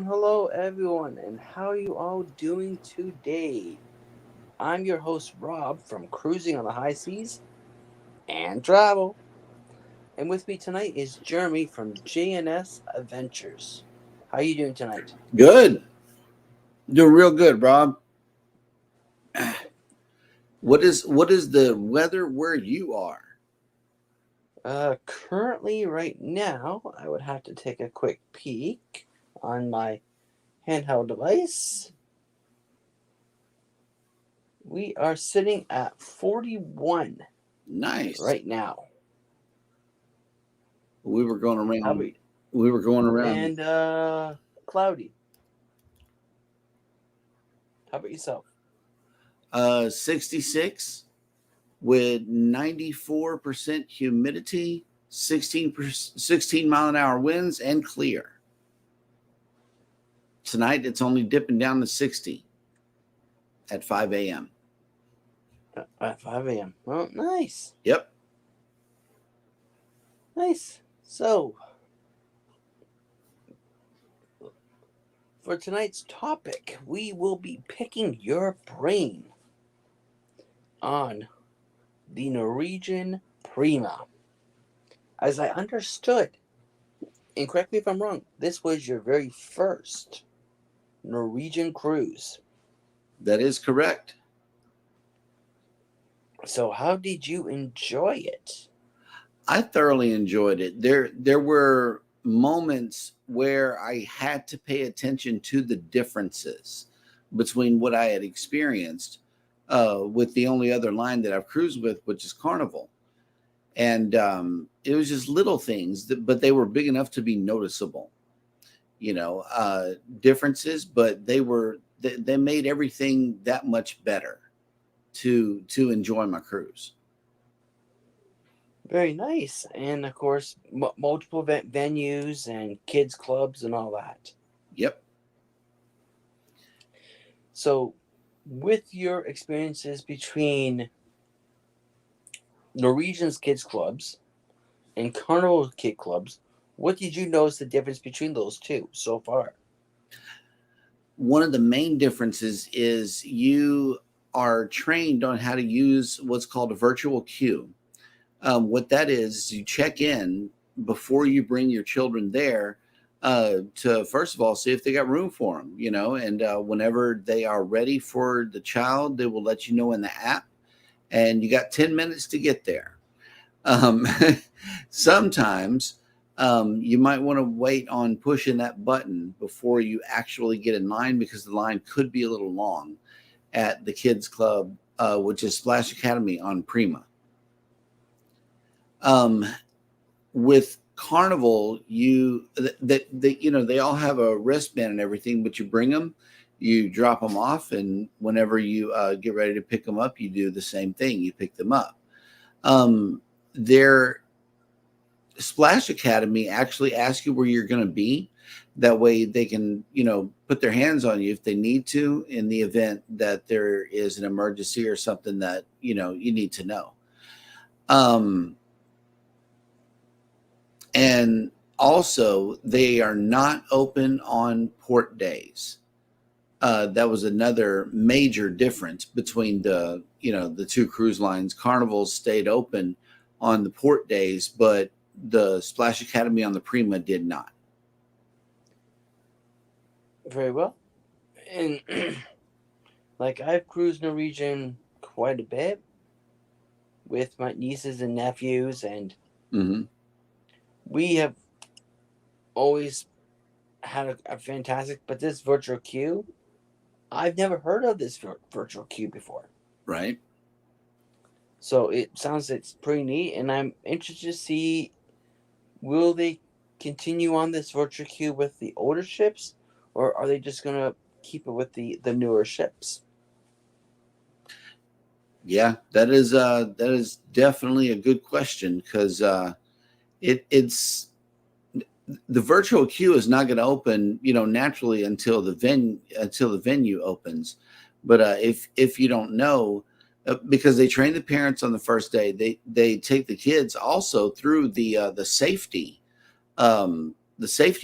Hello everyone, and how are you all doing today? I'm your host Rob from Cruising on the High Seas and Travel, and with me tonight is Jeremy from JNS Adventures. How are you doing tonight? Good. Doing real good, Rob. What is the weather where you are? Currently, right now, I would have to take a quick peek on my handheld device. We are sitting at 41 Nice. right now. We were going How about around. you? We were going around. And cloudy. How about yourself? 66 with 94% humidity, 16 mile an hour winds, and clear. Tonight it's only dipping down to 60 at 5 a.m. At 5 a.m. Well, nice. Yep. Nice. So, for tonight's topic, we will be picking your brain on the Norwegian Prima. As I understood, and correct me if I'm wrong, this was your very first Norwegian cruise. That is correct. So, how did you enjoy it? I thoroughly enjoyed it. There were moments where I had to pay attention to the differences between what I had experienced with the only other line that I've cruised with, which is Carnival. And it was just little things, but they were big enough to be noticeable, differences, but they made everything that much better to enjoy my cruise. Very nice. And of course, multiple venues and kids' clubs and all that. Yep. So, with your experiences between Norwegian's kids clubs and Carnival kid clubs, what did you notice the difference between those two so far? One of the main differences is you are trained on how to use what's called a virtual queue. What that is you check in before you bring your children there to first of all see if they got room for them, and whenever they are ready for the child, they will let you know in the app, and you got 10 minutes to get there. Um, Sometimes you might want to wait on pushing that button before you actually get in line because the line could be a little long at the kids club, which is Splash Academy on Prima. With Carnival, they all have a wristband and everything, but you bring them, you drop them off, and whenever you get ready to pick them up, you do the same thing. You pick them up. Their Splash Academy actually asks you where you're going to be. That way they can, put their hands on you if they need to in the event that there is an emergency or something that, you need to know. And also, they are not open on port days. That was another major difference between the two cruise lines. Carnival stayed open on the port days, but the Splash Academy on the Prima did not. Very well. And like I've cruised Norwegian quite a bit with my nieces and nephews, and Mm-hmm. we have always had a fantastic. But this virtual queue, I've never heard of this virtual queue before. Right. So it sounds it's pretty neat, and I'm interested to see will they continue on this virtual queue with the older ships, or are they just gonna keep it with the newer ships? Yeah, that is definitely a good question because it's the virtual queue is not going to open, naturally until the venue opens. But if you don't know, because they train the parents on the first day, they take the kids also through the safety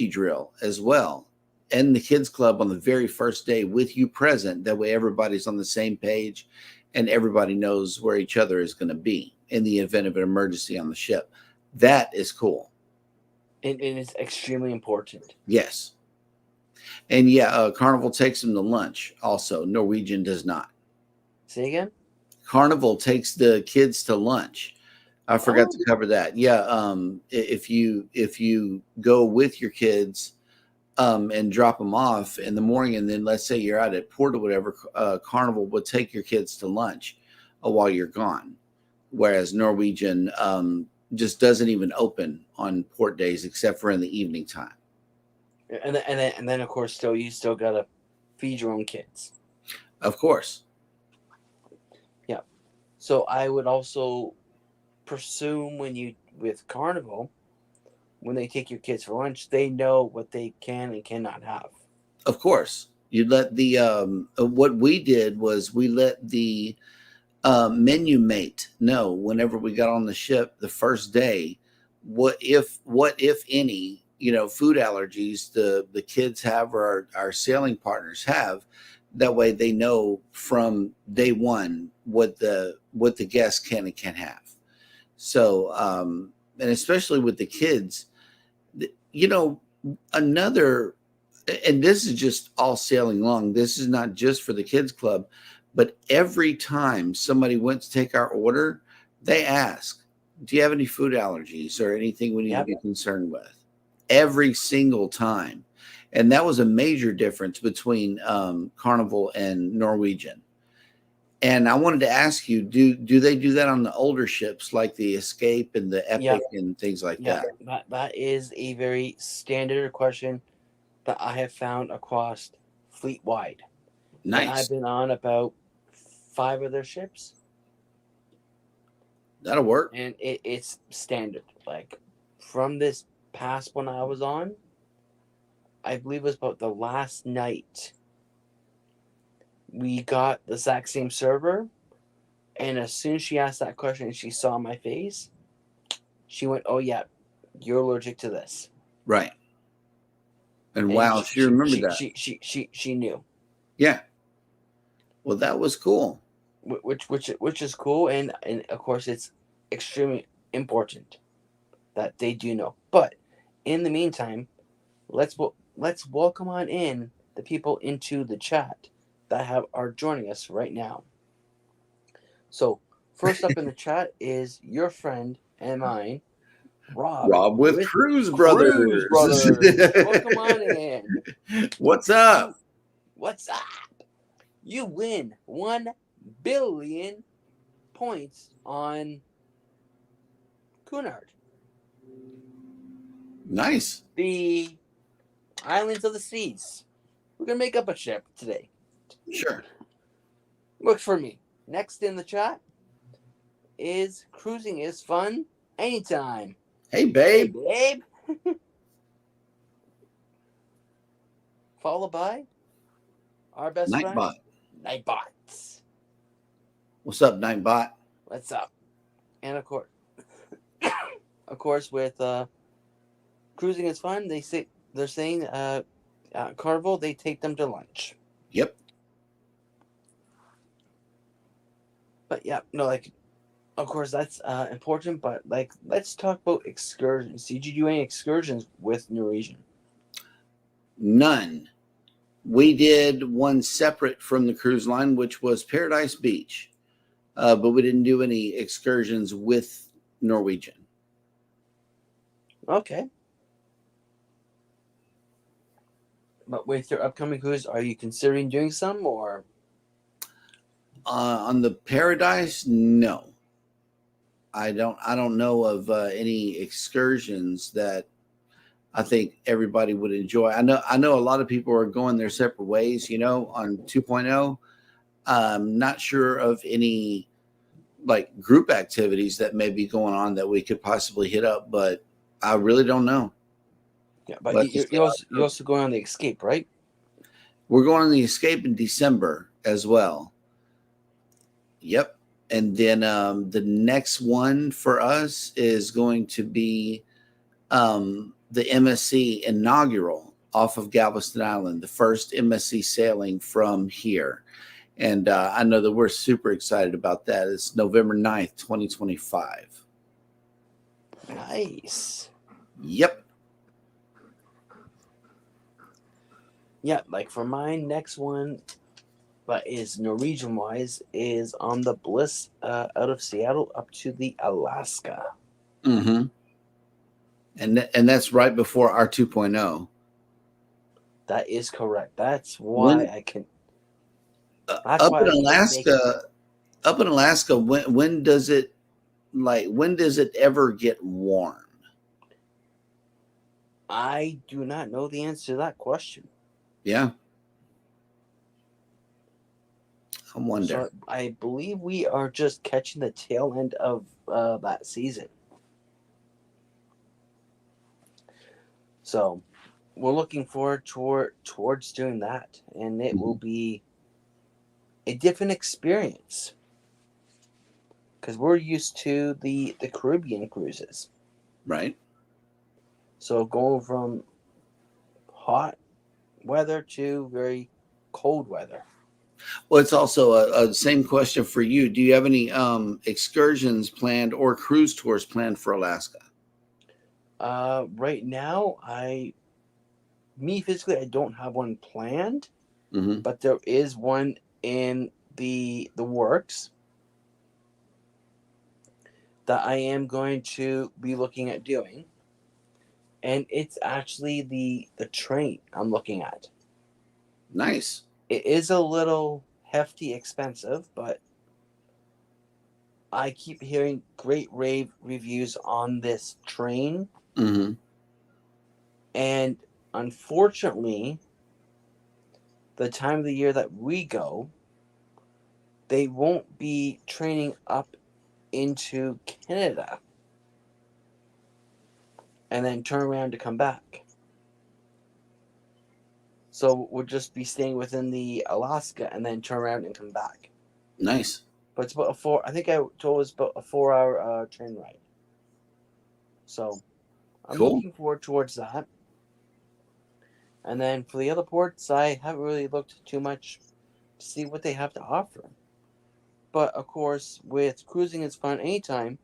drill as well, end the kids club on the very first day with you present. That way everybody's on the same page and everybody knows where each other is going to be in the event of an emergency on the ship. That is cool. And it's extremely important. Yes. And yeah, Carnival takes them to lunch also. Norwegian does not. Say again? Carnival takes the kids to lunch. I forgot to cover that. Yeah, if you go with your kids and drop them off in the morning, and then let's say you're out at port or whatever, Carnival will take your kids to lunch while you're gone, whereas Norwegian just doesn't even open on port days except for in the evening time. And then of course, you still gotta feed your own kids. Of course. Yeah. So I would also presume with Carnival, when they take your kids for lunch, they know what they can and cannot have. Of course. You let the what we did was we let the menu mate know whenever we got on the ship the first day what if any food allergies the kids have or our sailing partners have. That way they know from day one what the guests can and can't have. So and especially with the kids, another, and this is just all sailing long, this is not just for the kids club, but every time somebody went to take our order, they ask, do you have any food allergies or anything we need to be concerned with? Every single time. And that was a major difference between Carnival and Norwegian. And I wanted to ask you, do they do that on the older ships like the Escape and the Epic and things like that? That is a very standard question that I have found across fleet wide. Nice. And I've been on about 5 of their ships. That'll work. And it's standard. Like from this past one I was on, I believe it was about the last night, we got the exact same server, and as soon as she asked that question and she saw my face, she went, "Oh yeah, you're allergic to this." Right. And wow, she remembered that. She knew. Yeah. Well, that was cool. Which is cool, and of course it's extremely important that they do know. But in the meantime, let's welcome on in the people into the chat that are joining us right now. So first up in the chat is your friend and mine, Rob. Rob with Cruise Brothers. Welcome on in. What's up? What's up? You win 1 billion points on Cunard. Nice. The Islands of the Seas. We're going to make up a ship today. Sure. Works for me. Next in the chat is Cruising is Fun Anytime. Hey, babe. Hey, babe. Followed by our best friend, Nightbot. What's up, Nightbot? What's up? And of course, with Cruising is Fun, they're saying Carnival, they take them to lunch. Yep. But yeah, no, of course that's important. But let's talk about excursions. Did you do any excursions with Norwegian? None. We did one separate from the cruise line, which was Paradise Beach, but we didn't do any excursions with Norwegian. Okay. But with your upcoming cruise, are you considering doing some or? On the Paradise, no. I don't know of any excursions that I think everybody would enjoy. I know a lot of people are going their separate ways, on 2.0. I'm not sure of any group activities that may be going on that we could possibly hit up, but I really don't know. Yeah, but you're also going on the Escape, right? We're going on the Escape in December as well. Yep. And then the next one for us is going to be the MSC inaugural off of Galveston Island, the first MSC sailing from here. And I know that we're super excited about that. It's November 9th, 2025. Nice. Yep. Yeah, like for my next one, but is Norwegian wise, is on the Bliss out of Seattle up to the Alaska. Mm-hmm. And that's right before our 2.0. That is correct. That's why When I can. up That's why in I can't make it. Alaska, when does it ever get warm? I do not know the answer to that question. Yeah. I wonder. So I believe we are just catching the tail end of that season. So we're looking forward towards doing that, and it will be a different experience because we're used to the Caribbean cruises. Right. So going from hot weather to very cold weather. Well, it's also a same question for you. Do you have any excursions planned or cruise tours planned for Alaska? Right now, me physically, I don't have one planned, Mm-hmm. but there is one in the works that I am going to be looking at doing, and it's actually the train I'm looking at. Nice. It is a little hefty expensive, but I keep hearing great rave reviews on this train, Mm-hmm. and unfortunately, the time of the year that we go, they won't be training up into Canada and then turn around to come back. So we'll just be staying within the Alaska and then turn around and come back. Nice. But it's about I think I told us about a 4-hour train ride. So I'm Cool. looking forward towards that. And then for the other ports, I haven't really looked too much to see what they have to offer. But of course, with cruising is fun anytime.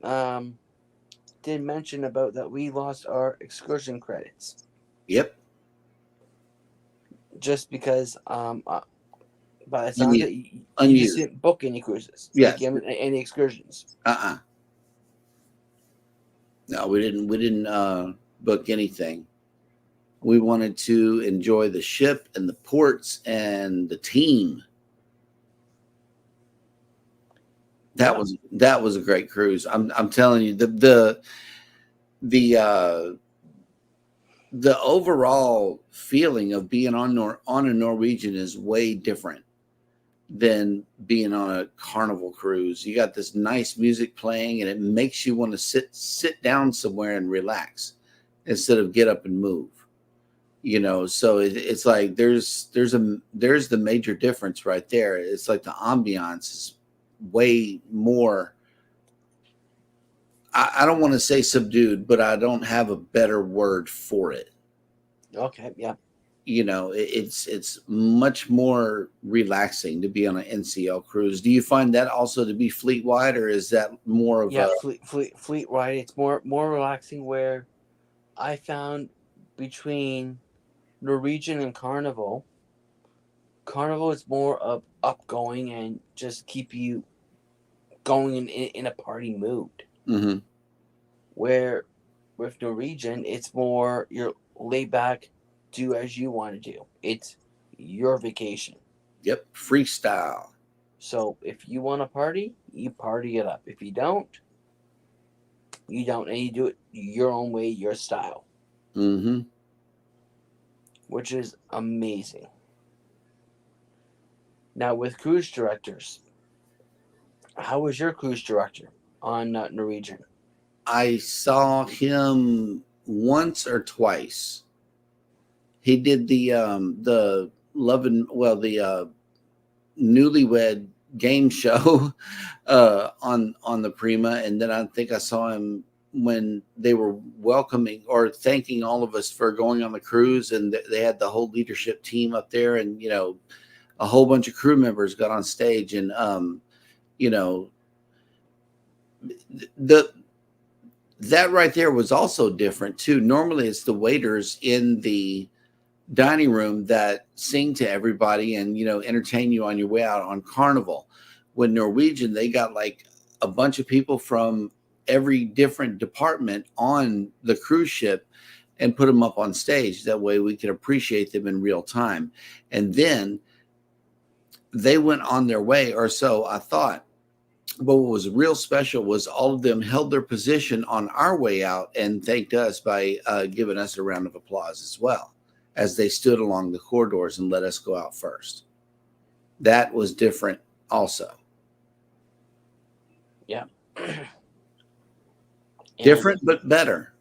Did mention about that we lost our excursion credits. Yep. Just because by the sound of it, you just Unused. didn't book any cruises. Yes. Like any excursions. No, we didn't book anything. We wanted to enjoy the ship and the ports and the team. That was a great cruise. I'm telling you, the overall feeling of being on a Norwegian is way different than being on a Carnival cruise. You got this nice music playing, and it makes you want to sit down somewhere and relax instead of get up and move. So it's like there's the major difference right there. It's like the ambiance is way more. I don't want to say subdued, but I don't have a better word for it. Okay, yeah. It's much more relaxing to be on an NCL cruise. Do you find that also to be fleet wide, or is that more of a fleet wide? It's more relaxing. Where I found between Norwegian and Carnival is more of upgoing and just keep you going in a party mood. Mm-hmm. Where with Norwegian, it's more you're laid back, do as you want to do. It's your vacation. Yep, freestyle. So if you want to party, you party it up. If you don't, you don't, and you do it your own way, your style. Mm-hmm. Which is amazing. Now with cruise directors, how was your cruise director on Norwegian? I saw him once or twice. He did the newlywed game show on the Prima, and then I think I saw him when they were welcoming or thanking all of us for going on the cruise, and they had the whole leadership team up there, and a whole bunch of crew members got on stage, and you know the that right there was also different too. Normally it's the waiters in the dining room that sing to everybody and entertain you on your way out on Carnival. When Norwegian, they got like a bunch of people from every different department on the cruise ship and put them up on stage. That way we could appreciate them in real time. And then they went on their way, or so I thought. But what was real special was all of them held their position on our way out and thanked us by giving us a round of applause as well, as they stood along the corridors and let us go out first. That was different also. Yeah. Different, but better,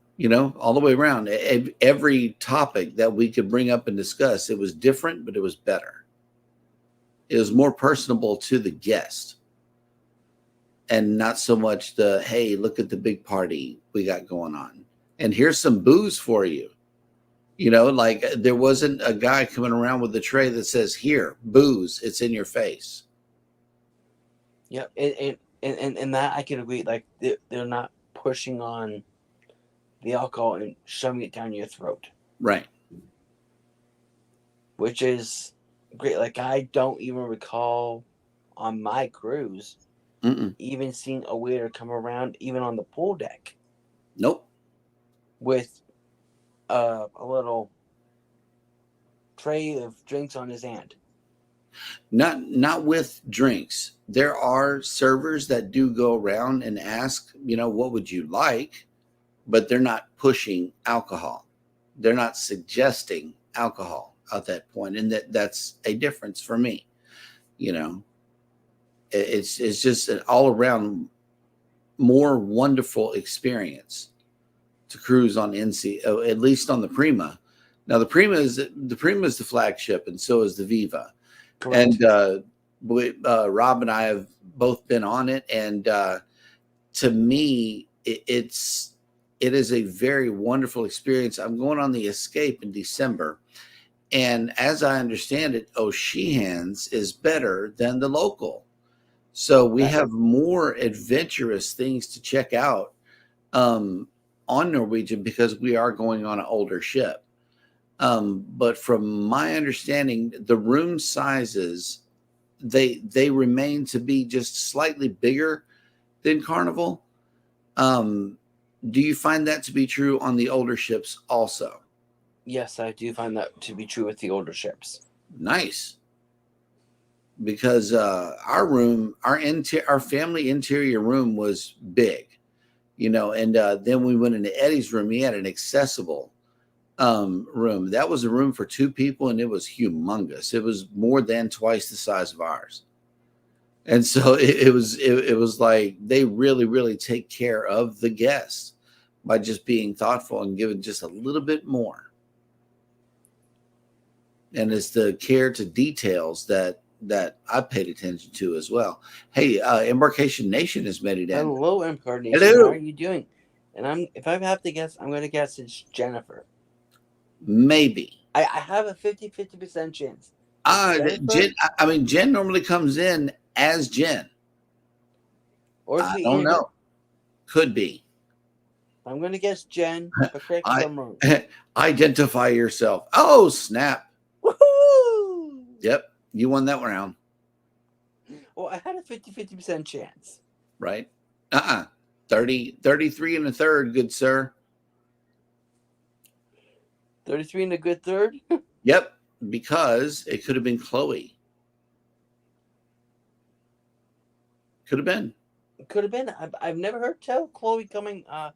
all the way around. Every topic that we could bring up and discuss, it was different, but it was better. It was more personable to the guest. And not so much the, hey, look at the big party we got going on. And here's some booze for you. Like there wasn't a guy coming around with a tray that says, here, booze, it's in your face. Yeah, and that I can agree. Like they're not pushing on the alcohol and shoving it down your throat. Right. Which is great. Like I don't even recall on my cruise even seeing a waiter come around, even on the pool deck. Nope. With a little tray of drinks on his hand. Not with drinks. There are servers that do go around and ask, what would you like? But they're not pushing alcohol. They're not suggesting alcohol at that point. And that's a difference for me. It's just an all around more wonderful experience to cruise on NC, at least on the Prima. Now the Prima is the flagship, and so is the Viva. Correct. And Rob and I have both been on it, and to me, it is a very wonderful experience. I'm going on the Escape in December, and as I understand it, O'Sheehan's is better than the local. So we have more adventurous things to check out on Norwegian because we are going on an older ship. But from my understanding, the room sizes, they remain to be just slightly bigger than Carnival. Do you find that to be true on the older ships also? Yes, I do find that to be true with the older ships. Nice. Because our room, our family interior room was big, and then we went into Eddie's room. He had an accessible room. That was a room for two people, and it was humongous. It was more than twice the size of ours. And so it was like they really, really take care of the guests by just being thoughtful and giving just a little bit more. And it's the care to details that I paid attention to as well. Hey, Embarkation Nation has made it in. Hello, Embarkation Nation. Hello. How are you doing? And if I have to guess, I'm going to guess it's Jennifer. Maybe. I have a 50% chance. Jen normally comes in as Jen. Or I don't know. Could be. I'm going to guess Jen. But correct me if I'm wrong. Identify yourself. Oh, snap. Woohoo! Yep. You won that round. Well, I had a 50% chance. Right. 33 and a third, good sir. 33 and a good third? Yep. Because it could have been Chloe. Could have been. Could have been. I've never heard tell Chloe coming on.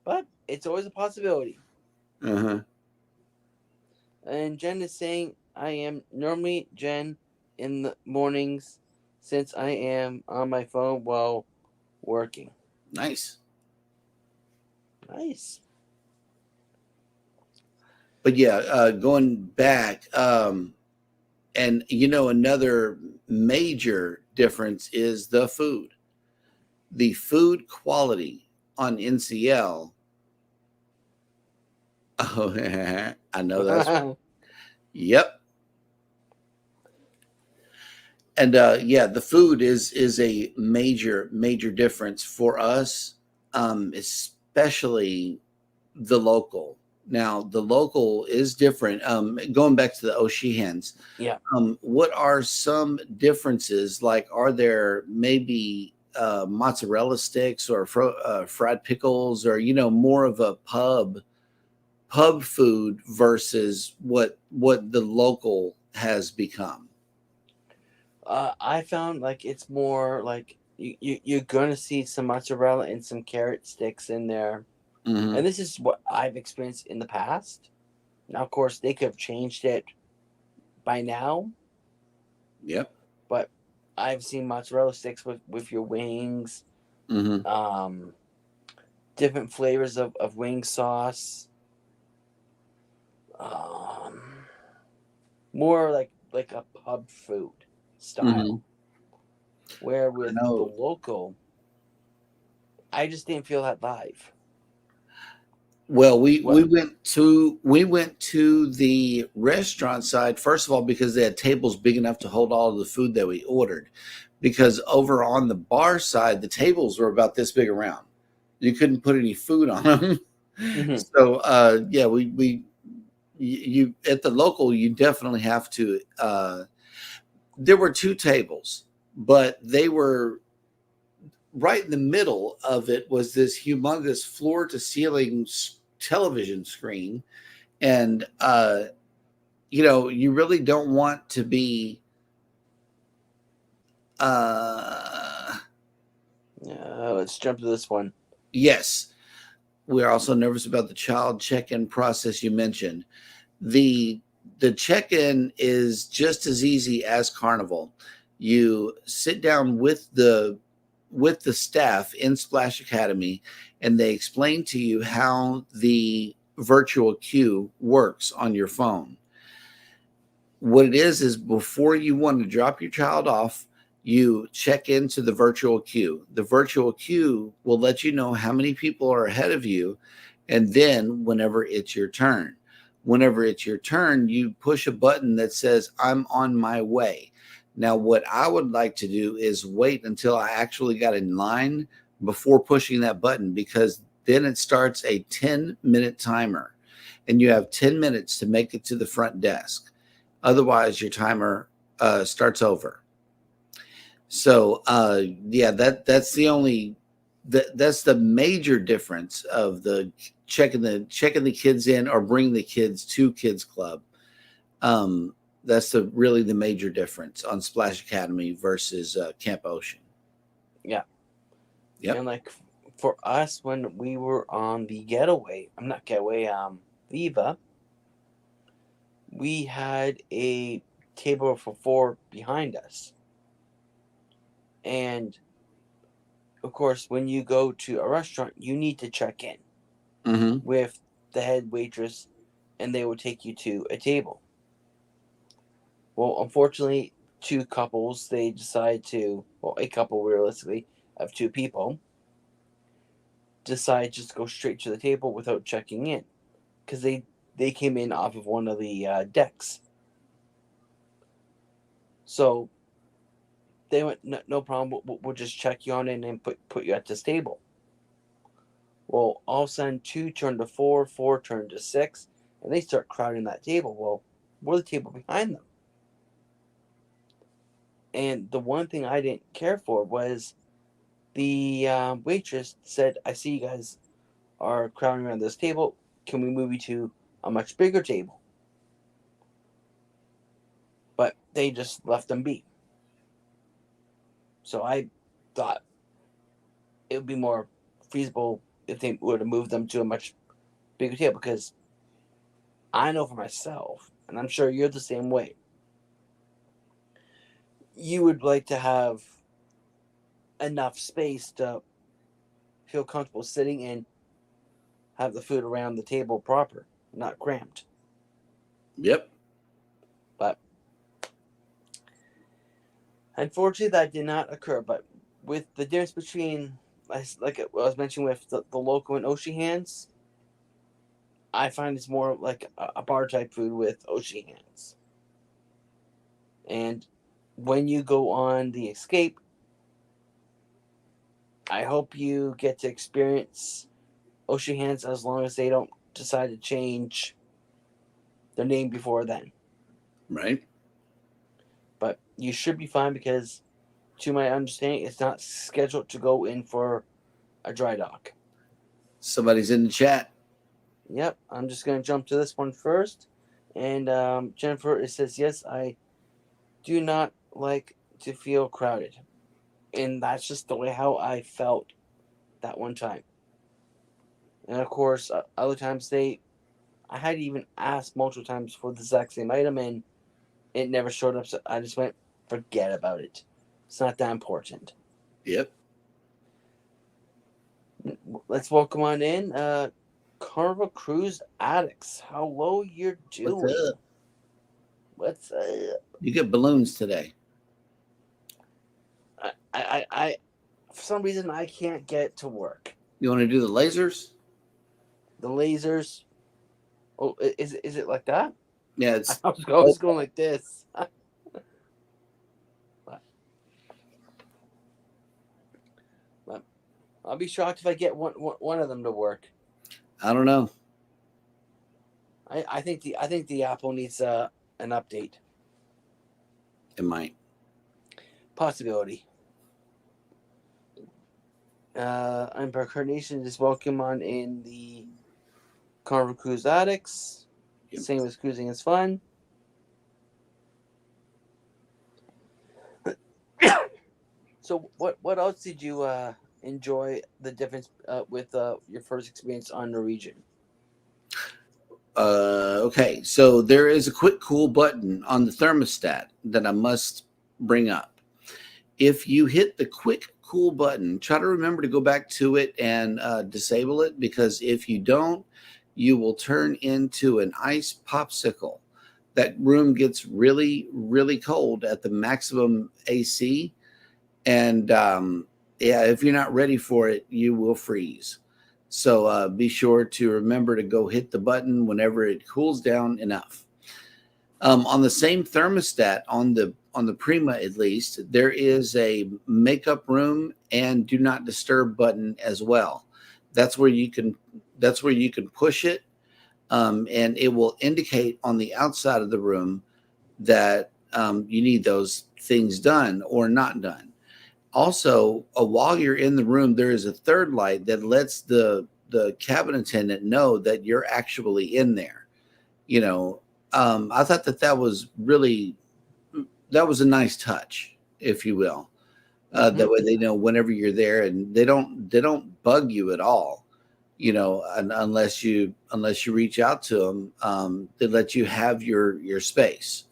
But it's always a possibility. Uh-huh. And Jen is saying, I am normally Jen in the mornings since I am on my phone while working. Nice. Nice. But yeah, going back, and another major difference is the food. the food quality on NCL. Oh, I know that's yep. And yeah, the food is a major difference for us, especially the local. Now, the local is different. Going back to the O'Sheehan's, Yeah. what are some differences? Like, are there maybe mozzarella sticks or fried pickles, or more of a pub food versus what the local has become? I found like it's more like you're gonna see some mozzarella and some carrot sticks in there, Hmm. and this is what I've experienced in the past. Now, of course, they could have changed it by now, Yep. but I've seen mozzarella sticks with your wings, Hmm. um, different flavors of wing sauce, um, more like a pub food Hmm. style. Where I with the know. local, I just didn't feel that live. Well, we What? we went to the restaurant side first of all because they had tables big enough to hold all of the food that we ordered. Because over on the bar side, the tables were about this big around. You couldn't put any food on them. Hmm. So yeah, we you at the local you definitely have to. There were two tables, but they were right in the middle of it was this humongous floor to ceiling television screen, and you really don't want to be uh Let's jump to this one. yes, we're also nervous about the child check-in process you mentioned. The check-in is just as easy as Carnival. You sit down with the staff in Splash Academy, and they explain to you how the virtual queue works on your phone. What it is before you want to drop your child off, you check into the virtual queue. The virtual queue will let you know how many people are ahead of you, and then whenever it's your turn, you push a button that says I'm on my way. Now, what I would like to do is wait until I actually got in line before pushing that button, because then it starts a 10-minute timer and you have 10 minutes to make it to the front desk. Otherwise, your timer starts over. So yeah, that's the only that's the major difference of the checking the kids in or bringing the kids to Kids Club. That's really the major difference on Splash Academy versus Camp Ocean. Yeah, Yep. and like for us when we were on the getaway, I'm not getaway, Viva, we had a table for four behind us, and of course, when you go to a restaurant, you need to check in Mm-hmm. with the head waitress, and they will take you to a table. Well, unfortunately, two couples they decide to, well, a couple realistically of two people decide just to go straight to the table without checking in because they came in off of one of the decks. So they went, no, no problem. We'll just check you on in and put you at this table. Well, all of a sudden, two turned to four, four turned to six, and they start crowding that table. Well, we're the table behind them. And the one thing I didn't care for was the waitress said, I see you guys are crowding around this table. Can we move you to a much bigger table? But they just left them be. So I thought it would be more feasible if they would have moved them to a much bigger table because I know for myself, and I'm sure you're the same way, you would like to have enough space to feel comfortable sitting and have the food around the table proper, not cramped. Yep. But unfortunately, that did not occur. But with the difference between, like I was mentioning with the local and Oshi hands, I find it's more like a bar type food with Oshi hands. And when you go on the escape, I hope you get to experience Oshi hands as long as they don't decide to change their name before then. Right. But you should be fine because, to my understanding, it's not scheduled to go in for a dry dock. Somebody's in the chat. Yep, I'm just going to jump to this one first. And Jennifer, it says, yes, I do not like to feel crowded. And that's just the way how I felt that one time. And of course, other times I had even asked multiple times for the exact same item and it never showed up. So I just went, forget about it. It's not that important. Yep. Let's welcome on in Carnival Cruise Addicts. Hello, you're doing? What's up? What's up? You get balloons today. I for some reason I can't get to work. You want to do the lasers? The lasers. Oh, is it like that? Yeah, it's. I was going like this. But I'll be shocked if I get one of them to work. I don't know. I think the Apple needs an update. It might. Possibility. I'm Carnation is welcome on in the Carnival Cruise Addicts. Yep. Same as Cruising is Fun. So what else did you enjoy the difference with your first experience on Norwegian? Okay, so there is a quick cool button on the thermostat that I must bring up. If you hit the quick cool button, try to remember to go back to it and disable it, because if you don't, you will turn into an ice popsicle. That room gets really, really cold at the maximum AC. And yeah, if you're not ready for it, you will freeze. So be sure to remember to go hit the button whenever it cools down enough. On the same thermostat, on the Prima at least, there is a makeup room and do not disturb button as well. That's where you can push it, and it will indicate on the outside of the room that you need those things done or not done. Also, while you're in the room, there is a third light that lets the cabin attendant know that you're actually in there. You know, I thought that was a nice touch, if you will. That way they know whenever you're there, and they don't bug you at all. You know, unless you reach out to them, they let you have your space.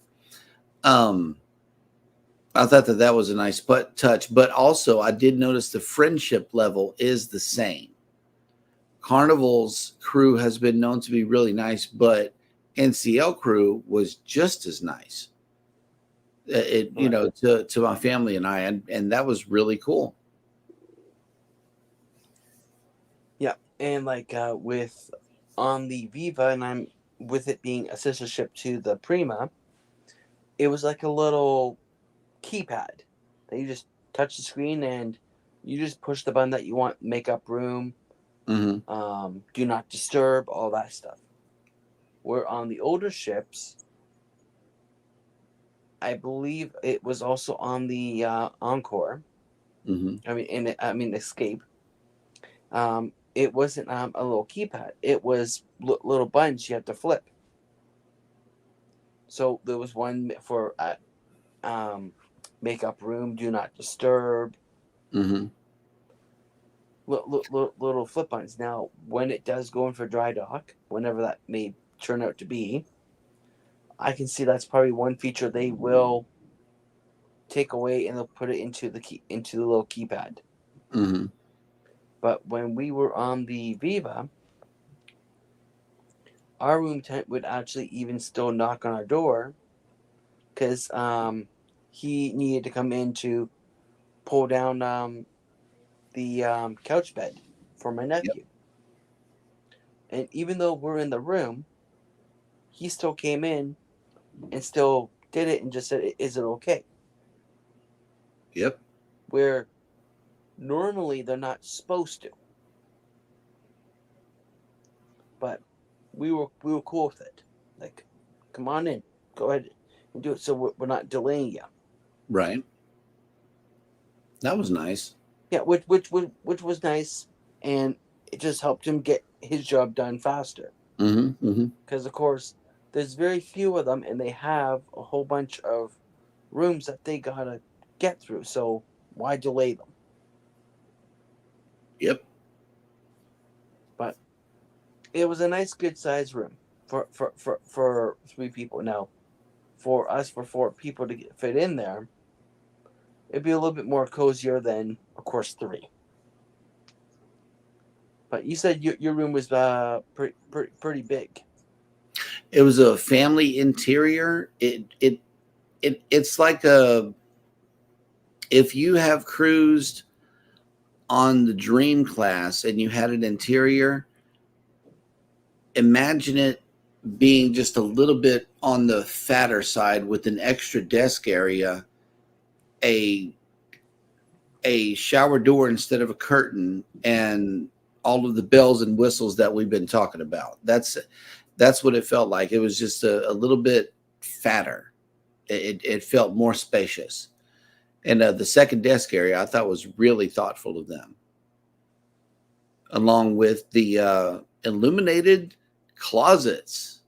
I thought that was a nice touch, but also I did notice the friendship level is the same. Carnival's crew has been known to be really nice, but NCL crew was just as nice. You know, to my family and I, and that was really cool. Yeah, and like with on the Viva, and I'm with it being a sister ship to the Prima, it was like a little keypad that you just touch the screen and you just push the button that you want. Makeup room, do not disturb, all that stuff. Where on the older ships, I believe it was also on the Encore. I mean Escape. It wasn't a little keypad. It was little buttons you had to flip. So there was one for makeup room, do not disturb. Little flip buttons. Now, when it does go in for dry dock, whenever that may turn out to be, I can see that's probably one feature they will take away and they'll put it into the little keypad. But when we were on the Viva, our room tent would actually even still knock on our door because he needed to come in to pull down the couch bed for my Yep. nephew. And even though we're in the room, he still came in and still did it and just said, "Is it okay?" Yep. Where normally they're not supposed to, but we were cool with it. Like, come on in, go ahead and do it. So we're not delaying you. Right. That was nice. Yeah, which was nice, and it just helped him get his job done faster. Mm-hmm. Mm-hmm. Because of course, there's very few of them, and they have a whole bunch of rooms that they gotta get through. So why delay them? Yep. But it was a nice, good sized room for 3 people. Now, for us, for 4 people to fit in there, it'd be a little bit more cozier than, of course, 3. But you said your room was pretty big. It was a family interior. It's like a if you have cruised on the Dream class and you had an interior, imagine it being just a little bit on the fatter side with an extra desk area, a shower door instead of a curtain, and all of the bells and whistles that we've been talking about. That's what it felt like. It was just a little bit fatter. It felt more spacious. And the second desk area I thought was really thoughtful of them, along with the illuminated closets.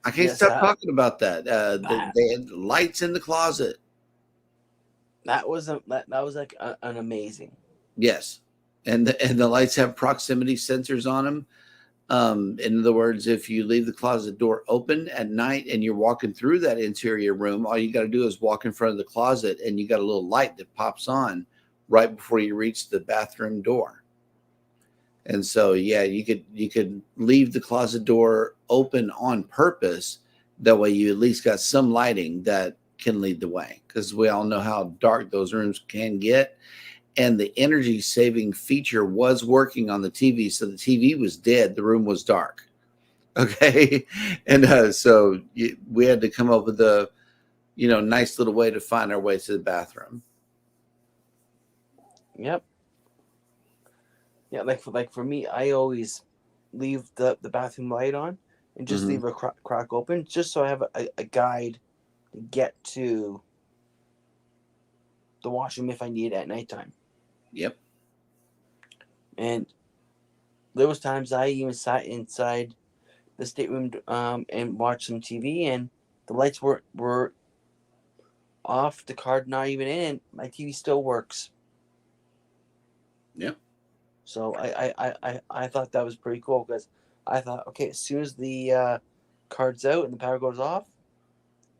I can't Yes, stop talking about that. that They had lights in the closet. that was that was like an amazing. Yes, and the lights have proximity sensors on them. In other words, if you leave the closet door open at night and you're walking through that interior room, all you got to do is walk in front of the closet, and you got a little light that pops on right before you reach the bathroom door. And so, yeah, you could leave the closet door open on purpose. That way, you at least got some lighting that can lead the way, because we all know how dark those rooms can get. And the energy saving feature was working on the TV, so the TV was dead. The room was dark. Okay, and so we had to come up with a nice little way to find our way to the bathroom. Yep. Yeah, like for me, I always leave the bathroom light on and just Hmm. leave a crack open, just so I have a guide to get to the washroom if I need it at nighttime. Yep. And there was times I even sat inside the stateroom and watched some TV, and the lights were off, the card not even in, and my TV still works. Yep. So I thought that was pretty cool, because I thought, okay, as soon as the card's out and the power goes off,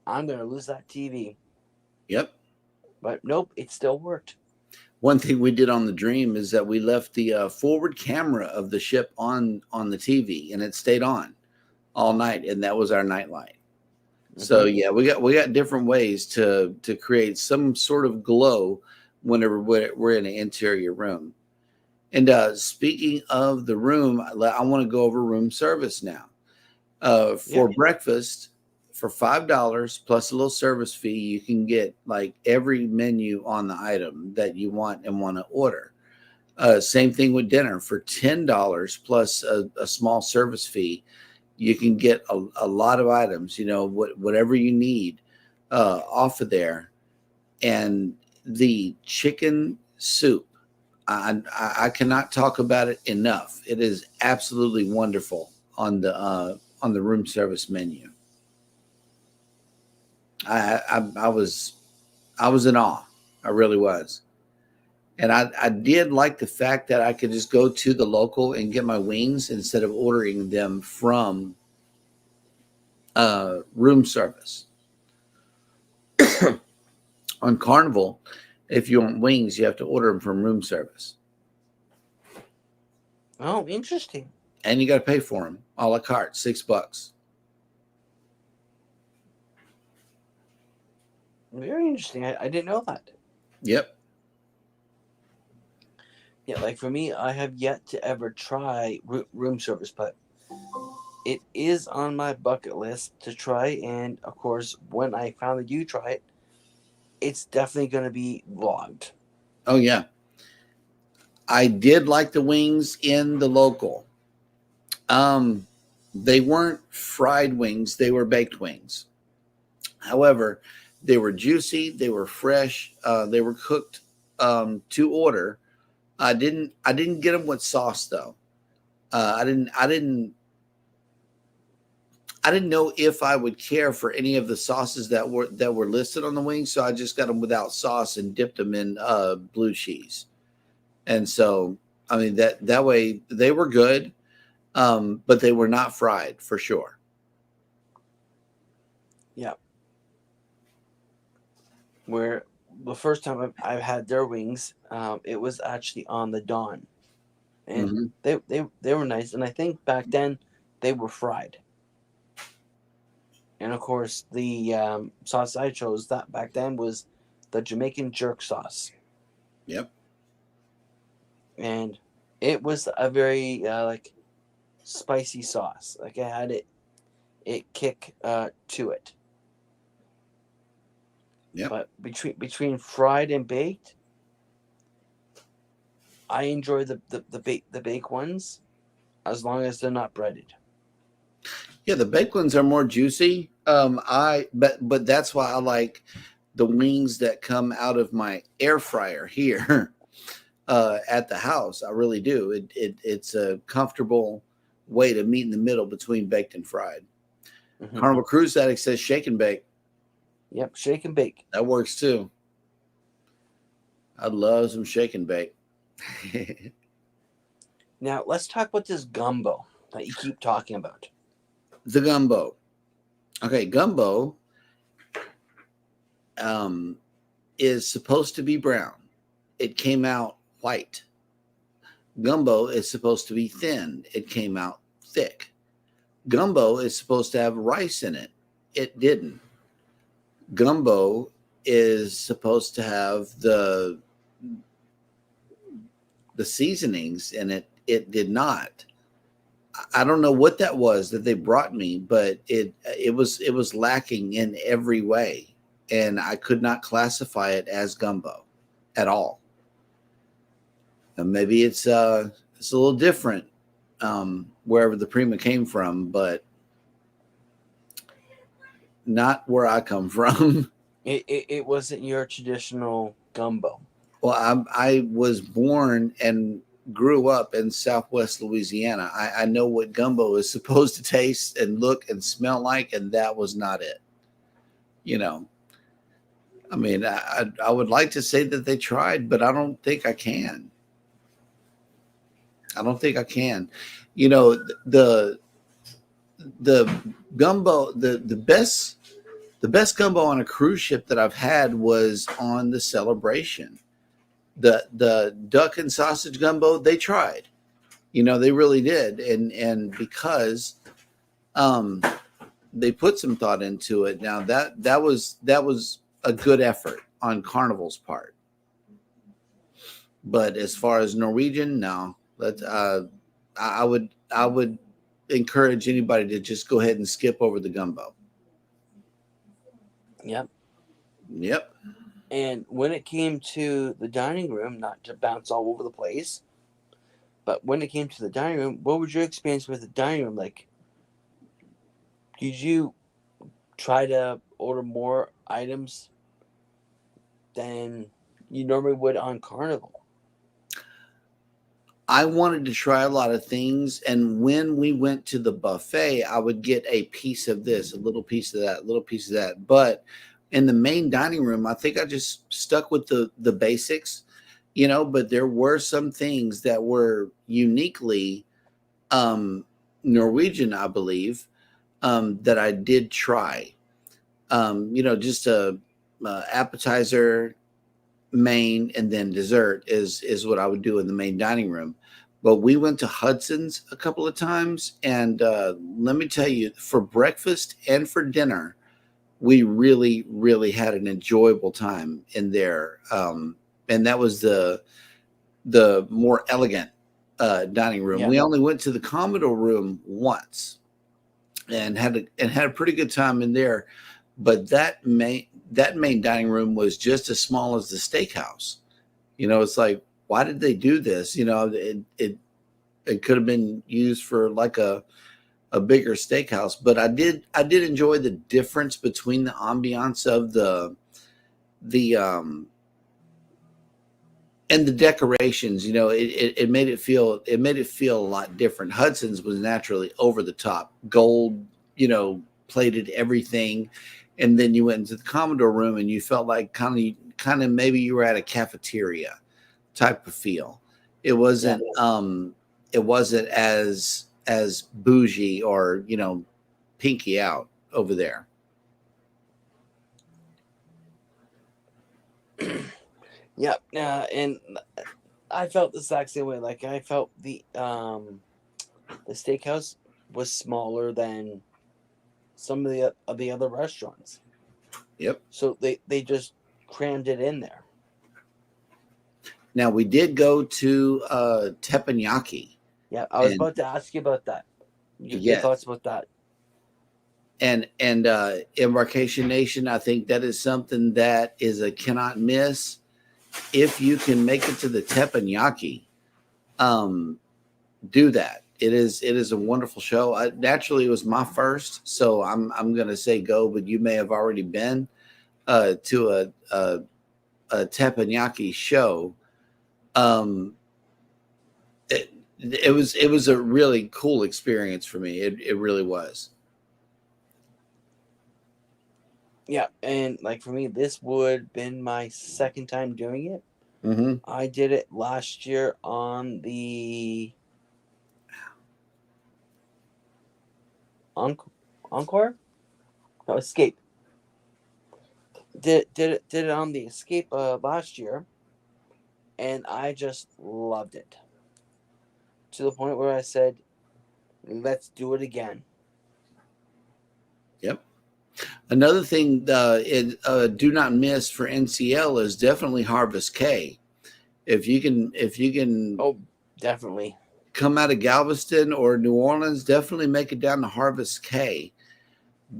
I'm gonna lose that TV. Yep. But nope, it still worked. One thing we did on the Dream is that we left the forward camera of the ship on the TV, and it stayed on all night, and that was our night light. So Hmm. yeah, we got different ways to create some sort of glow whenever we're in an interior room. And speaking of the room, I want to go over room service now. For Yep. breakfast, for $5 plus a little service fee, you can get like every menu on the item that you want and want to order. Same thing with dinner. For $10 plus a small service fee, you can get a lot of items. Whatever you need off of there. And the chicken soup, I cannot talk about it enough. It is absolutely wonderful on the room service menu. I was in awe. I really was. And I did like the fact that I could just go to the local and get my wings instead of ordering them from room service. On Carnival, if you want wings, you have to order them from room service, Oh, interesting. and you got to pay for them a la carte, $6. Very interesting. I didn't know that. Yep. Yeah, like for me, I have yet to ever try room service, but it is on my bucket list to try. And of course, when I finally do try it, it's definitely going to be vlogged. Oh yeah, I did like the wings in the local. Um, they weren't fried wings; they were baked wings. However, they were juicy, they were fresh, they were cooked to order. I didn't get them with sauce though. I didn't know if I would care for any of the sauces that were listed on the wings, so I just got them without sauce and dipped them in blue cheese. And so, I mean that way they were good, but they were not fried for sure. Yeah, where the first time I've had their wings, it was actually on the Dawn, and Hmm. they were nice. And I think back then they were fried. And of course, the sauce I chose that back then was the Jamaican jerk sauce, Yep. and it was a very like spicy sauce. Like I had it kick to it. Yep. But between fried and baked, I enjoy the baked ones as long as they're not breaded. Yeah, the baked ones are more juicy. But that's why I like the wings that come out of my air fryer here at the house. I really do. It's a comfortable way to meet in the middle between baked and fried. Hmm. Carnival Cruise Addict says shake and bake. Yep, shake and bake. That works too. I love some shake and bake. Now let's talk about this gumbo that you keep talking about. The gumbo. Okay, gumbo um, is supposed to be brown. It came out white. Gumbo is supposed to be thin. It came out thick. Gumbo is supposed to have rice in it. It didn't. Gumbo is supposed to have the seasonings in it. It did not. I don't know what that was that they brought me, but it was lacking in every way, and I could not classify it as gumbo at all. And maybe it's a little different wherever the Prima came from, but not where I come from. It wasn't your traditional gumbo. Well, I was born and grew up in Southwest Louisiana. I know what gumbo is supposed to taste and look and smell like, and that was not it. You know, I mean, I would like to say that they tried, but I don't think I can. I don't think I can. You know, the gumbo, the best gumbo on a cruise ship that I've had was on the Celebration. The duck and sausage gumbo, they tried. They really did, and because um, they put some thought into it. Now that was a good effort on Carnival's part. But as far as Norwegian, no. I would encourage anybody to just go ahead and skip over the gumbo. Yep. Yep. And when it came to the dining room, not to bounce all over the place, but when it came to the dining room, what was your experience with the dining room? Like, did you try to order more items than you normally would on Carnival? I wanted to try a lot of things, and when we went to the buffet, I would get a piece of this, a little piece of that, a little piece of that. But in the main dining room, I think I just stuck with the basics, but there were some things that were uniquely um, Norwegian, I believe, that I did try. Just a appetizer, main, and then dessert is what I would do in the main dining room. But we went to Hudson's a couple of times, and let me tell you, for breakfast and for dinner, we really, really had an enjoyable time in there. And that was the more elegant dining room. Yeah. We only went to the Commodore room once and had a pretty good time in there. But that main dining room was just as small as the steakhouse. It's like, why did they do this? It could have been used for like a bigger steakhouse. But I did enjoy the difference between the ambiance of the and the decorations. It made it feel a lot different. Hudson's was naturally over the top, gold, plated everything. And then you went into the Commodore room and you felt like kind of maybe you were at a cafeteria type of feel. It wasn't it wasn't as bougie or pinky out over there. Yeah. And I felt the exact same way. Like I felt the steakhouse was smaller than some of the other restaurants. Yep. So they just crammed it in there. Now we did go to teppanyaki. Yeah, I was And about to ask you about that. Your yes, thoughts about that? and Embarkation Nation, I think that is something that is a cannot miss. If you can make it to the teppanyaki, do that. It is a wonderful show. Naturally, it was my first, so I'm gonna say go, but you may have already been to a teppanyaki show. Um, it was a really cool experience for me. It really was. Yeah, and like for me, this would been my second time doing it. Mm-hmm. I did it last year on the Encore. No, Escape. Did it on the Escape last year, and I just loved it to the point where I said, "Let's do it again." Yep. Another thing, do not miss for NCL is definitely Harvest K. If you can Oh, definitely. come out of Galveston or New Orleans, definitely make it down to Harvest K,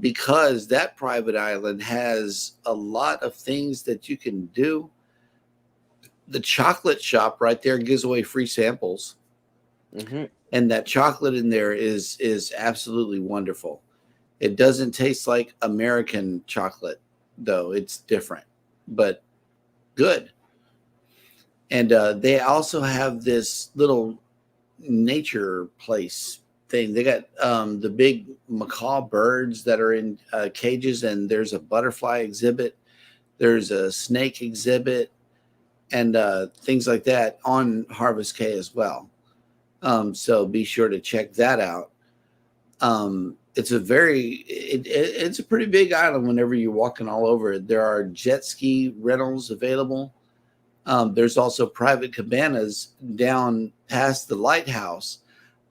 because that private island has a lot of things that you can do. The chocolate shop right there gives away free samples, Mm-hmm. and that chocolate in there is absolutely wonderful. It doesn't taste like American chocolate, though. It's different, but good. And they also have this little nature place thing. They got the big macaw birds that are in cages, and there's a butterfly exhibit. There's a snake exhibit, and things like that on Harvest K as well. So be sure to check that out. It's a pretty big island whenever you're walking all over it. There are jet ski rentals available. There's also private cabanas down past the lighthouse.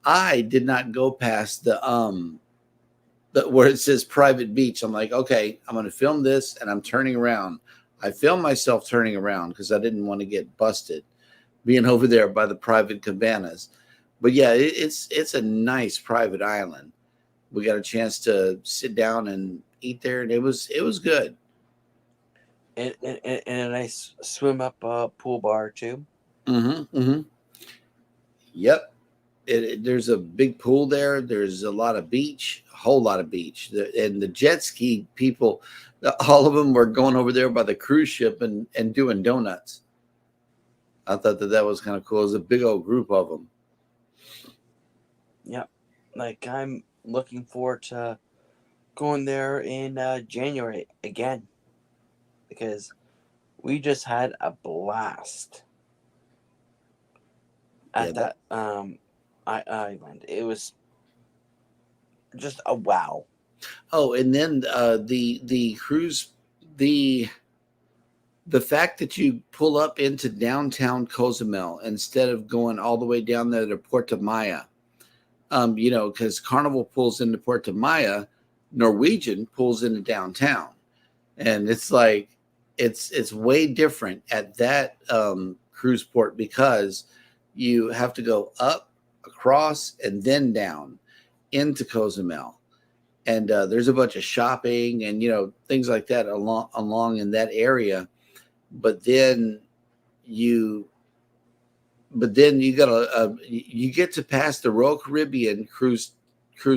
I did not go past where it says private beach. I'm like, okay, I'm going to film this and I'm turning around. I filmed myself turning around because I didn't want to get busted being over there by the private cabanas. But yeah, it's a nice private island. We got a chance to sit down and eat there, and it was good. And a nice swim up pool bar too. Mm-hmm, mm-hmm. Yep. There's a big pool there. There's a lot of beach, a whole lot of beach. And the jet ski people, all of them were going over there by the cruise ship and doing donuts. I thought that was kind of cool. It was a big old group of them. Yep. Like I'm looking forward to going there in January again because we just had a blast Yeah. at that island. It was just a wow. Oh, and then the cruise, the fact that you pull up into downtown Cozumel instead of going all the way down there to Puerto Maya, because Carnival pulls into Puerto Maya, Norwegian pulls into downtown, and it's like it's way different at that cruise port because you have to go up, across, and then down into Cozumel. And there's a bunch of shopping and, things like that along in that area. But then you you get to pass the Royal Caribbean cruise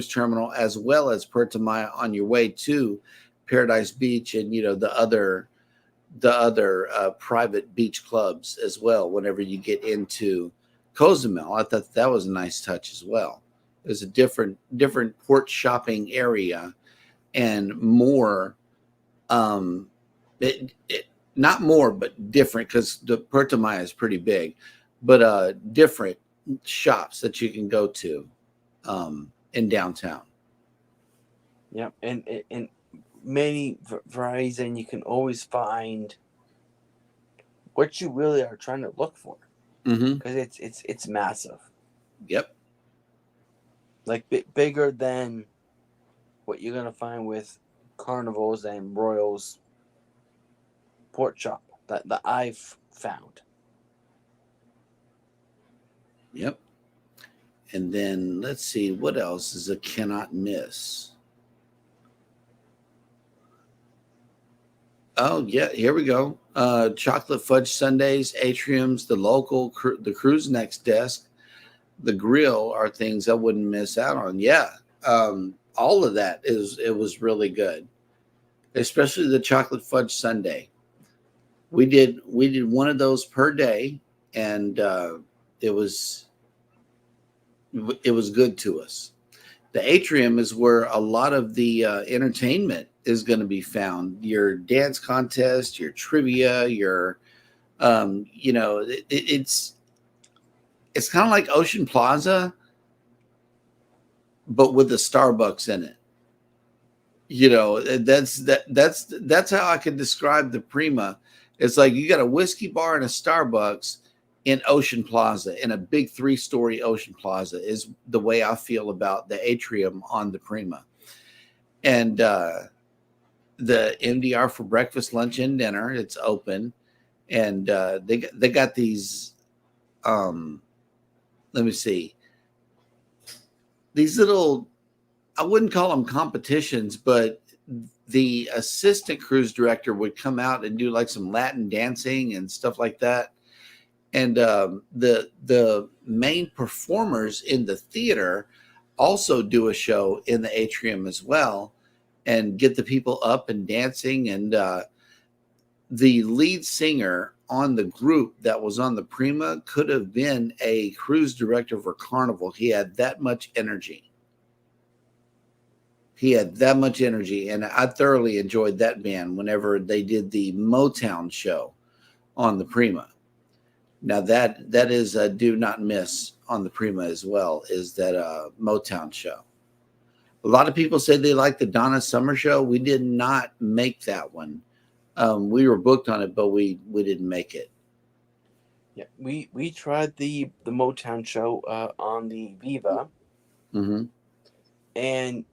terminal as well as Puerto Maya on your way to Paradise Beach and the other private beach clubs as well. Whenever you get into Cozumel, I thought that was a nice touch as well. There's a different port shopping area and more. Not more, but different, because the Puerto Maya is pretty big, but different shops that you can go to in downtown. Yep, and many varieties, and you can always find what you really are trying to look for, because it's massive. Yep. Like bigger than what you're gonna find with Carnival's and Royal's port shop that I've found. Yep. And then let's see what else is a cannot miss. Oh yeah, here we go. Chocolate fudge sundaes, atriums, the cruise next desk, the grill are things I wouldn't miss out on. Yeah, all of that it was really good, especially the chocolate fudge sundae. We did one of those per day, and it was good to us. The atrium is where a lot of the entertainment is going to be found. Your dance contest, your trivia, your it's kind of like Ocean Plaza, but with the Starbucks in it. That's how I could describe the Prima. It's like you got a whiskey bar and a Starbucks in Ocean Plaza, in a big 3-story Ocean Plaza, is the way I feel about the atrium on the Prima. And the MDR for breakfast, lunch, and dinner, it's open. And they got these, let me see, these little, I wouldn't call them competitions, but the assistant cruise director would come out and do like some Latin dancing and stuff like that. And the main performers in the theater also do a show in the atrium as well, and get the people up and dancing. And the lead singer on the group that was on the Prima could have been a cruise director for Carnival. He had that much energy. And I thoroughly enjoyed that band whenever they did the Motown show on the Prima. Now that is a do not miss on the Prima as well, is that Motown show. A lot of people say they like the Donna Summer show. We did not make that one. We were booked on it, but we didn't make it. Yeah, we tried the Motown show on the Viva, and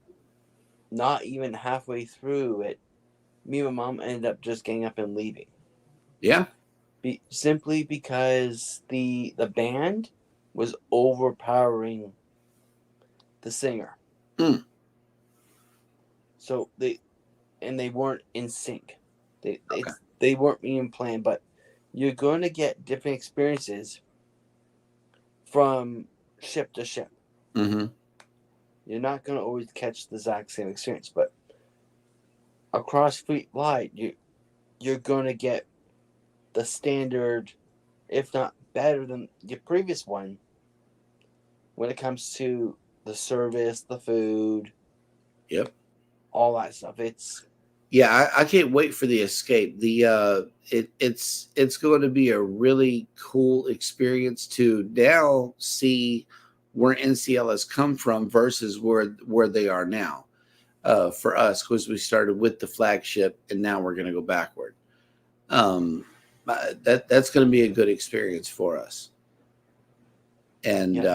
not even halfway through it, me and my mom ended up just getting up and leaving. Yeah. Simply because the band was overpowering the singer. So they weren't in sync. They weren't being planned, but you're going to get different experiences from ship to ship. You're not going to always catch the exact same experience, but across fleet wide, you're going to get the standard, if not better than your previous one, when it comes to the service, the food. Yep. All that stuff. I can't wait for the Escape. It's going to be a really cool experience to now see where NCL has come from versus where they are now. For us, because we started with the flagship and now we're going to go backward. That's going to be a good experience for us, and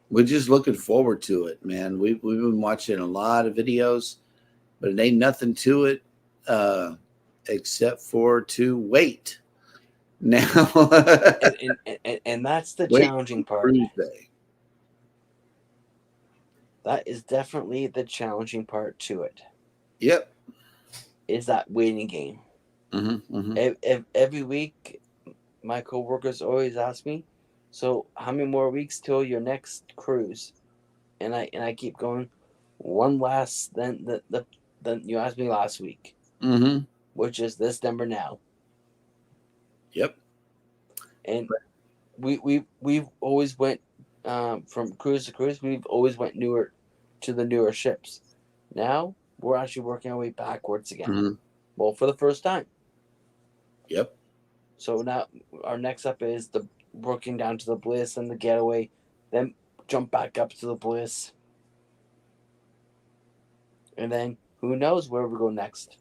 we're just looking forward to it, man. We've been watching a lot of videos, but it ain't nothing to it except for to wait. Now, And that's the wait challenging on part. cruise day. That is definitely the challenging part to it. Yep. Is that waiting game. Mm-hmm. Every week, my coworkers always ask me, "So, how many more weeks till your next cruise?" And I keep going. One last than you asked me last week, Mm-hmm. which is this number now. Yep. And we've always went from cruise to cruise. We've always went newer to the newer ships. Now we're actually working our way backwards again. Mm-hmm. Well, for the first time. Yep. So now our next up is the working down to the Bliss and the Getaway, then jump back up to the Bliss, and then who knows where we go next.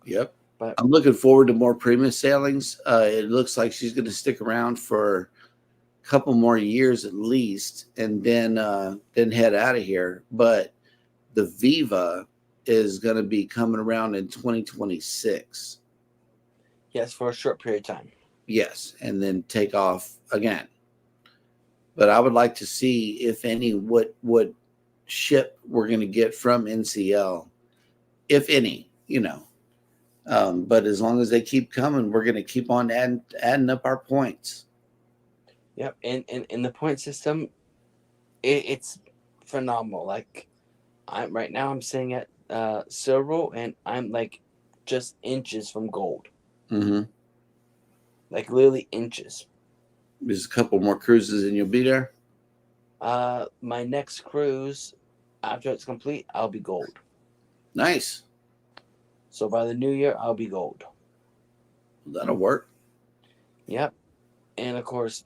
Yep. But I'm looking forward to more Prima sailings. It looks like she's going to stick around for a couple more years at least, and then head out of here. But the Viva is going to be coming around in 2026. yes, for a short period of time. Yes, and then take off again. But I would like to see, if any, what ship we're going to get from NCL, if any. But as long as they keep coming, we're going to keep on adding up our points. Yep, and in the point system, it's phenomenal. Like I'm right now, I'm sitting at silver, and I'm like just inches from gold, Mm-hmm. like literally inches. There's a couple more cruises and you'll be there. My next cruise, after it's complete, I'll be gold. Nice. So by the new year, I'll be gold. That'll work. Yep, and of course,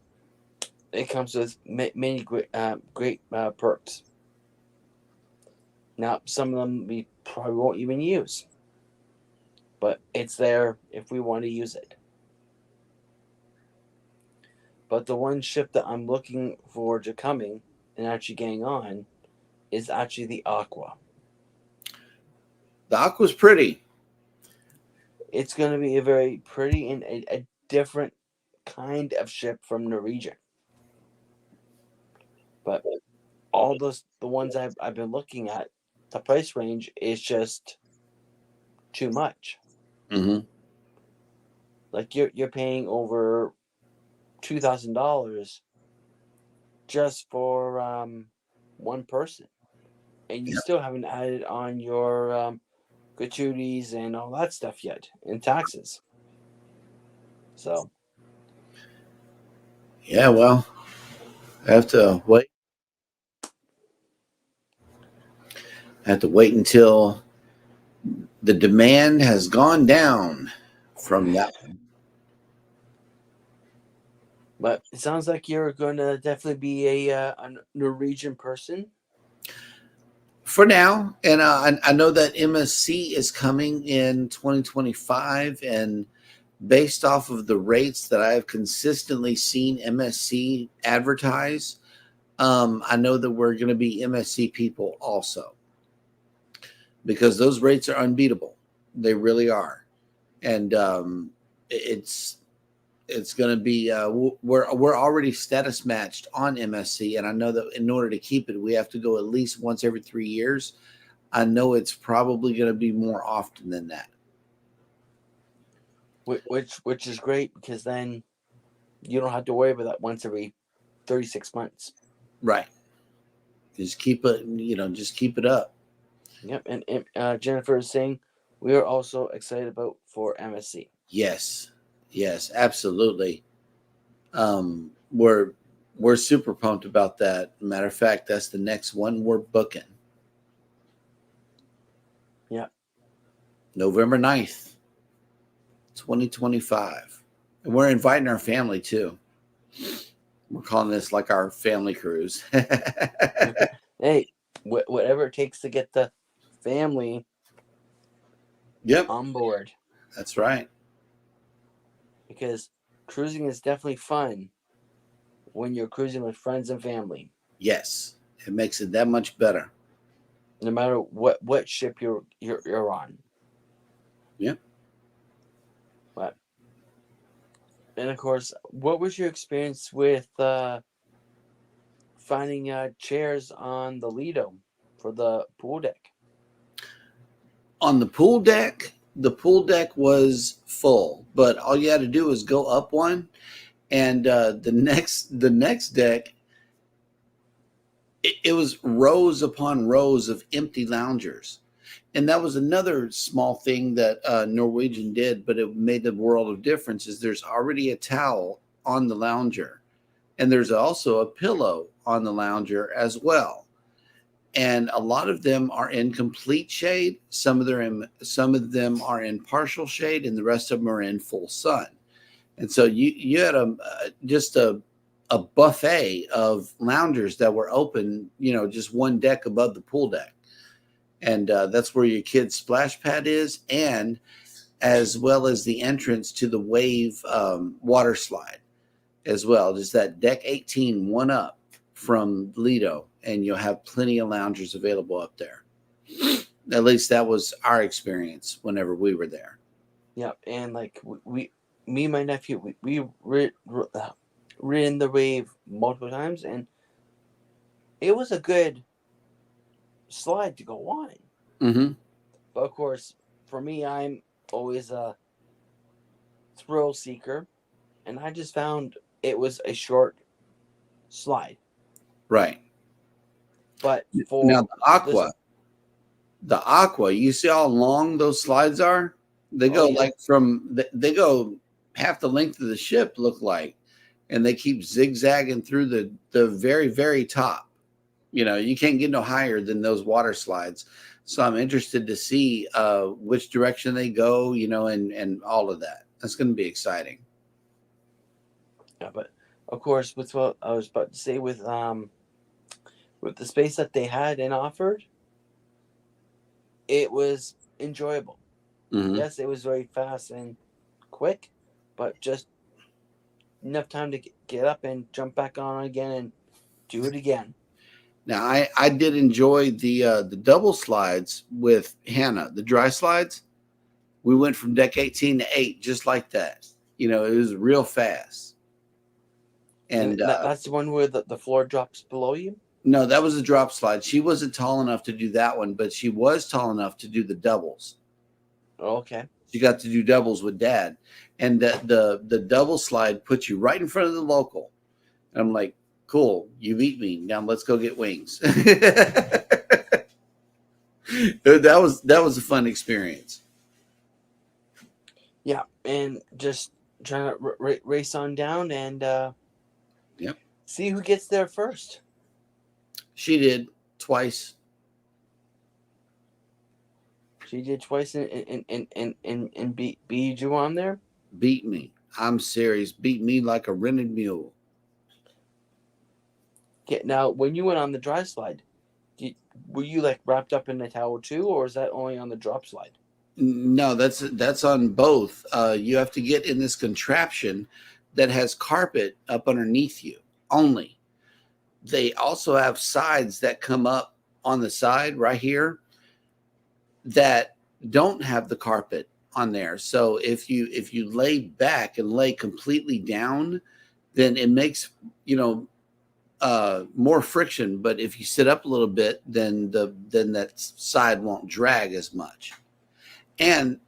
it comes with many great perks. Now, some of them we probably won't even use, but it's there if we want to use it. But the one ship that I'm looking forward to coming and actually getting on is actually the Aqua. The Aqua's pretty. It's going to be a very pretty and a different kind of ship from Norwegian. But all the ones I've been looking at, the price range is just too much. Mm-hmm. Like you're paying over $2,000 just for one person, and you Yeah. still haven't added on your gratuities and all that stuff yet, and taxes. So Yeah. Well, I have to wait. I have to wait until the demand has gone down from that. but it sounds like you're going to definitely be a Norwegian person. For now. And I know that MSC is coming in 2025, and based off of the rates that I have consistently seen MSC advertise, I know that we're going to be MSC people also, because those rates are unbeatable. They really are. And it's going to be we're already status matched on MSC, and I know that in order to keep it, we have to go at least once every 3 years. I know it's probably going to be more often than that. Which is great, because then you don't have to worry about that once every 36 months. Right. Just keep it, just keep it up. Yep, and Jennifer is saying we are also excited about for MSC. Yes. Yes, absolutely. We're super pumped about that. Matter of fact, that's the next one we're booking. Yeah. November 9th, 2025. And we're inviting our family too. We're calling this like our family cruise. Hey, whatever it takes to get the family Yep, on board, that's right. because cruising is definitely fun when you're cruising with friends and family. Yes, it makes it that much better. No matter what ship you're on. Yep. But And of course, what was your experience with finding chairs on the Lido for the pool deck? On the pool deck was full, but all you had to do was go up one, and the next deck, it was rows upon rows of empty loungers. And that was another small thing that Norwegian did, but it made the world of difference. Is there's already a towel on the lounger, and there's also a pillow on the lounger as well. And a lot of them are in complete shade. Some of them are in partial shade, and the rest of them are in full sun. And so you had just a buffet of loungers that were open, just one deck above the pool deck. And that's where your kid's splash pad is, and as well as the entrance to the wave water slide as well. Just that deck 18, one up from Lido, and you'll have plenty of loungers available up there. At least that was our experience whenever we were there. Yeah, and like me and my nephew, we ran the wave multiple times, and it was a good slide to go on. Mm-hmm. But of course, for me, I'm always a thrill seeker, and I just found it was a short slide. Right. But for now the aqua, you see how long those slides are? They go they go half the length of the ship, look like, and they keep zigzagging through the very, very top. You can't get no higher than those water slides. So I'm interested to see which direction they go, and all of that. That's going to be exciting. Yeah, but of course, with what I was about to say, with the space that they had and offered, it was enjoyable. Mm-hmm. Yes, it was very fast and quick, but just enough time to get up and jump back on again and do it again. Now, I did enjoy the double slides with Hannah, the dry slides. We went from deck 18 to 8 just like that. It was real fast. And that's the one where the floor drops below you? No, that was a drop slide. She wasn't tall enough to do that one, but she was tall enough to do the doubles. Okay. She got to do doubles with Dad. And the double slide puts you right in front of the local. And I'm like, cool, you beat me. Now let's go get wings. That was a fun experience. Yeah, and just trying to race on down and see who gets there first. She did twice. She did twice and beat you on there? Beat me. I'm serious. Beat me like a rented mule. Okay, now, when you went on the dry slide, were you like wrapped up in a towel too, or is that only on the drop slide? No, that's on both. You have to get in this contraption that has carpet up underneath you only. They also have sides that come up on the side right here that don't have the carpet on there. So if you lay back and lay completely down, then it makes more friction. But if you sit up a little bit, then that side won't drag as much. And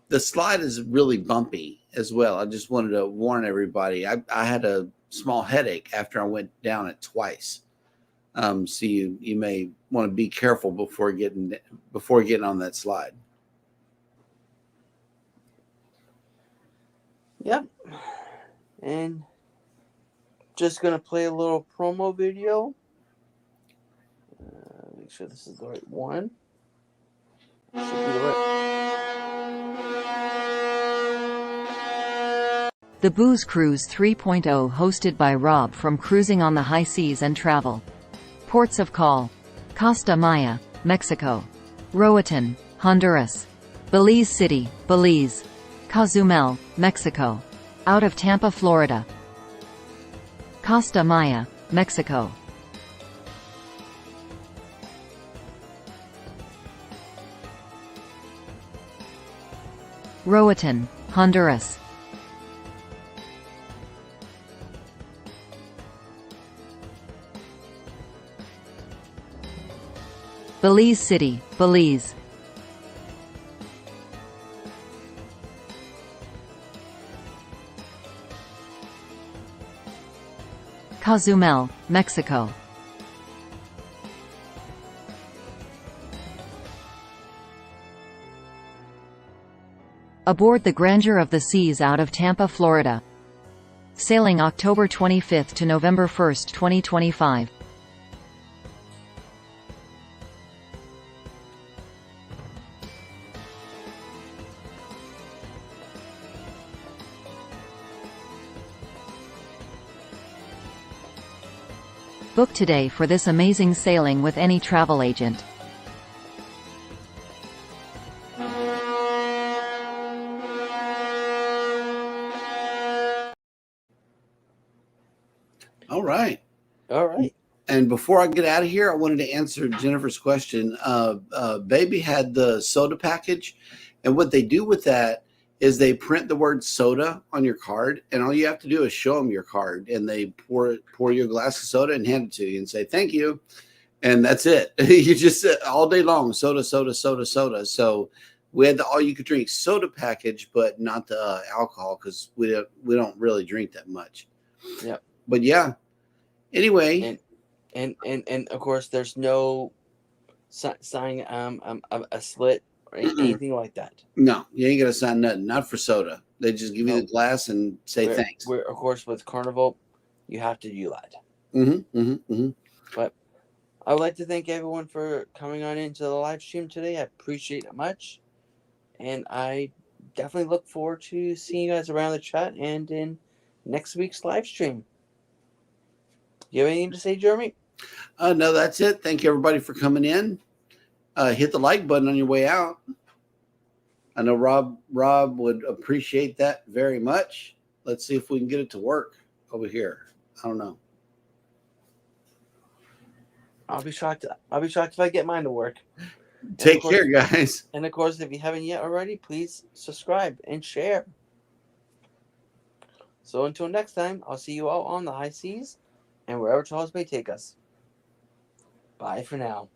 the slide is really bumpy as well. I just wanted to warn everybody. I had a small headache after I went down it twice. So you may want to be careful before getting on that slide. Yep. And just gonna play a little promo video. Make sure this is the right one. Should be the right. The Booze Cruise 3.0, hosted by Rob from Cruising on the High Seas and Travel. Ports of call: Costa Maya, Mexico; Roatan, Honduras; Belize City, Belize; Cozumel, Mexico; out of Tampa, Florida; Costa Maya, Mexico; Roatan, Honduras; Belize City, Belize. Cozumel, Mexico. Aboard the Grandeur of the Seas out of Tampa, Florida. Sailing October 25 to November 1, 2025. Book today for this amazing sailing with any travel agent. All right. All right. And before I get out of here, I wanted to answer Jennifer's question. Baby had the soda package, and what they do with that is they print the word soda on your card, and all you have to do is show them your card, and they pour you a glass of soda and hand it to you and say thank you, and that's it. You just all day long soda, soda, soda, soda. So we had the all you could drink soda package, but not the alcohol because we don't really drink that much. Yep. But yeah. Anyway. And of course, there's no sign a slit or anything like that. No, you ain't gonna sign nothing. Not for soda. They just give you the glass and say thanks. Of course, with Carnival, you have to do that. But I would like to thank everyone for coming on into the live stream today. I appreciate it much, and I definitely look forward to seeing you guys around the chat and in next week's live stream. You have anything to say, Jeremy? No, that's it. Thank you, everybody, for coming in. Hit the like button on your way out. I know Rob would appreciate that very much. Let's see if we can get it to work over here. I don't know. I'll be shocked if I get mine to work. Take care, guys. And of course, if you haven't yet already, please subscribe and share. So until next time, I'll see you all on the high seas and wherever Charles may take us. Bye for now.